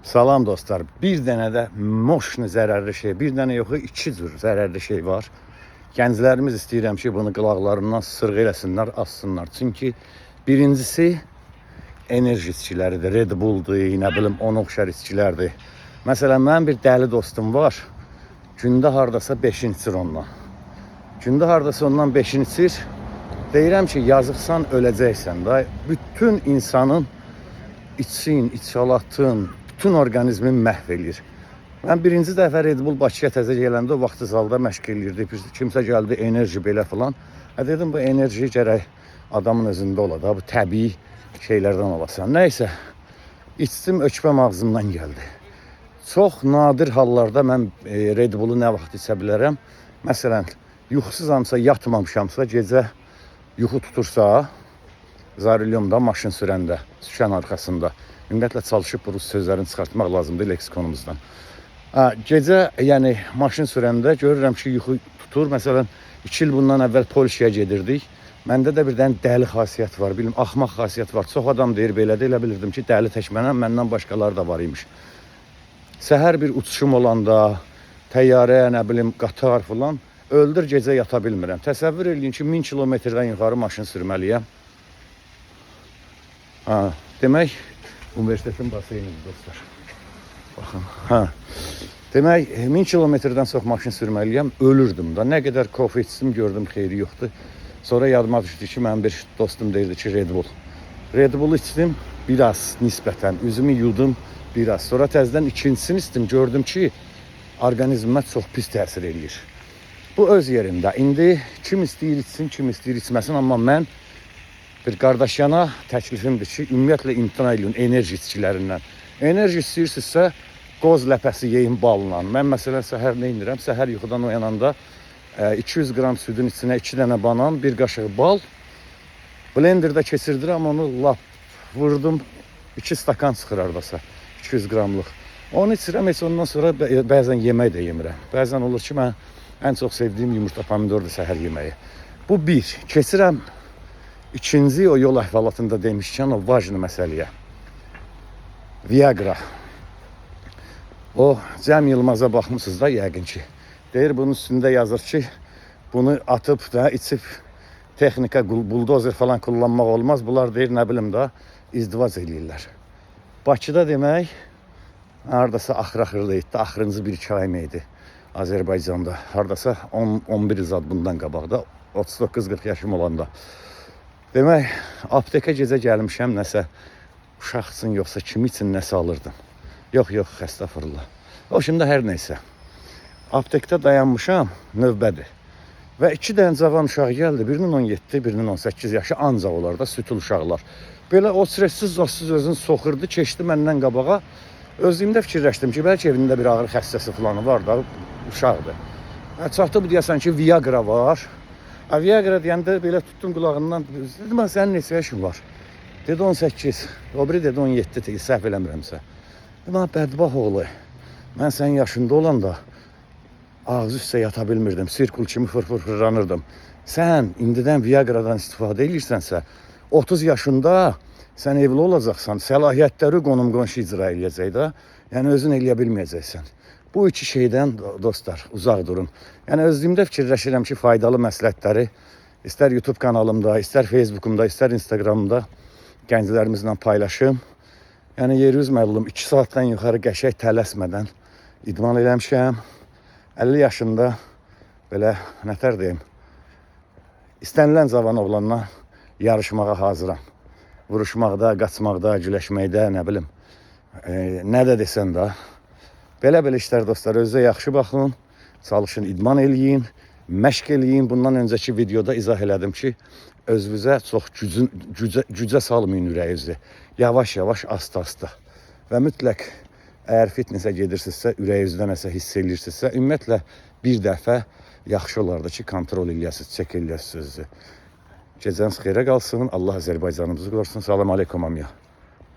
Salam dostlar. Bir dənə də moşnu zərərli şey, bir dənə yox, iki cür zərərli şey var. Gənclərimiz istəyirəm ki, bunu qulaqlarından sırğı eləsinlər, assınlar. Çünki birincisi enerji içkiləridir, Red Bull'dur, nə bilim, ona oxşar içkilərdir. Məsələn, mənim bir dəli dostum var, gündə hardasa 5-in içir ondan. Gündə hardasa ondan 5-in içir. Deyirəm ki, yazıqsan, öləcəksən da. Bütün insanın içsin, içalatın, bütün orqanizmin məhv eləyir. Mən birinci dəfə Red Bull Bakıya təzə gələndə o vaxtı zalda məşq eləyirdi. Kimsə gəldi, enerji belə falan. Dedim, bu enerji gərək adamın özündə ola da, bu təbii şeylərdən olasan. Nəysə, içdim, ökməm ağzımdan gəldi. Çox nadir hallarda mən Red Bull'u nə vaxt içə bilərəm. Məsələn, yuxusuzamsa, yatmamışamsa, gecə yuxu tutursa, Zarilyumda maşın sürəndə, sükan arxasında. Ümumiyyətlə çalışıb bu rus sözlərini çıxartmaq lazımdır leksikonumuzdan. Gecə, yəni maşın sürəndə görürəm ki, yuxu tutur. Məsələn, 2 il bundan əvvəl Polşaya gedirdik. Məndə də bir dənə dəli xasiyyət var, bilmem, axmaq xasiyyət var. Çox adam deyir belə də, elə bilirdim ki, dəli tək mənəm, məndən başqaları da var imiş. Səhər bir uçuşum olanda, təyyarə, nə bilim, qatar falan, öldür gecə yata bilmirəm. Təsəvvür edin ki, 1000 kilometrdən yuxarı maşın sürməliyəm. Demək, universitetin baseynidir dostlar. Baxın, demək, 1000 kilometrdən çox maşın sürməliyəm, ölürdüm da. Nə qədər kofe içdim, gördüm, xeyri yoxdur. Sonra yadıma düşdü ki, mənim bir dostum deyirdi ki, Red Bull. Red Bull'u içdim, biraz nisbətən, üzümü yudum biraz. Sonra təzədən ikincisini içdim, gördüm ki, orqanizmə çox pis təsir eləyir. Bu öz yerində. İndi kim istəyir içsin, kim istəyir içməsin, amma mən bir qardaşyana təklifimdir ki, ümumiyyətlə imtina edin enerji içkilərindən. Enerji istəyirsinizsə, qoz ləpəsi yeyin balla. Mən məsələn səhər nə edirəm? Səhər yuxudan oyananda 200 qram südün içinə 2 dənə banan, 1 qaşıq bal, blenderda keçirdirəm, onu lap vurdum, 2 stakan çıxır hardasa, 200 qramlıq. Onu içirəm, heç ondan sonra bəzən yemək də yemirəm. Bəzən olur ki, mən ən çox sevdiyim yumurta pomidordur səhər yeməyi. Bu bir. Keçirəm ikinci o yol əhvalatında demişkən o vajlı məsələyə. Viagra. O Cəm Yılmaza baxmışsınız da yəqin ki. Deyir, bunun üstündə yazır ki, bunu atıb da içib texnika, buldozer falan kullanmaq olmaz. Bunlar deyir, nə bilim da, izdivac eləyirlər. Bakıda demək, hardasa axır-axırda etdi, axırıncı 1-2 ayım idi Azərbaycanda. Hardasa 11 zad bundan qabaqda, 39-40 yaşım olanda. Demək, aptekə gecə gəlmişəm, nəsə uşaq üçün yoxsa kimi üçün nəsə alırdım. Yox, xəstəfırullah. O şimdi hər neysə. Aptekdə dayanmışam, növbədir. Və 2 dənə cavan uşaq gəldi, birinin 17, birinin 18 yaşı ancaq olar da, sütül uşaqlar. Belə o stressiz, zassız özünü soxurdu, keçdi məndən qabağa. Özlüyümdə fikirləşdim ki, bəlkə evində bir ağır xəstəsi falanı var da, uşaqdır. Çatdı bu deyəsən ki, Viagra var. Viagra deyəndə belə tutdum qulağından, dedim, sənin neçə yaşın var? Dedi 18, o biri dedi 17, səhv eləmirəmsə. Dedim, bədbax oğlu, mən sənin yaşında olanda ağzı üstə yata bilmirdim, sirkul kimi fırfırlanırdım. Sən indidən Viagra'dan istifadə edirsənsə, 30 yaşında sən evli olacaqsan, səlahiyyətləri qonum-qonşu icra eləyəcək də, yəni özün eləyə bilməyəcəksən. Bu iki şeydən dostlar uzaq durun. Yəni özlüyümdə fikirləşirəm ki, faydalı məsləhətləri istər YouTube kanalımda, istər Facebookumda, istər Instagramda gənclərimizlə paylaşım. Yəni yeri üzməliyim, 2 saatdan yuxarı qəşək tələsmədən idman eləmişəm. 50 yaşında belə nətər deyim, istənilən cavan oğlanla yarışmağa hazıram. Vuruşmaqda, qaçmaqda, güləşməkdə, nə bilim, nə də desən də. Belə işlər dostlar, özünüzə yaxşı baxın, çalışın, idman eləyin, məşq eləyin. Bundan öncəki videoda izah elədim ki, özünüzə çox gücə salmayın ürəyinizi. Yavaş-yavaş, asta-asta. Və mütləq, əgər fitnessə gedirsinizsə, ürəyinizdə nəsə hiss edirsinizsə, ümumiyyətlə bir dəfə yaxşı olardı ki, kontrol eləyəsiniz, çək eləyəsiniz özünüzü. Gecəniz xeyrə qalsın, Allah Azərbaycanımızı qorusun. Salam aleykum amya.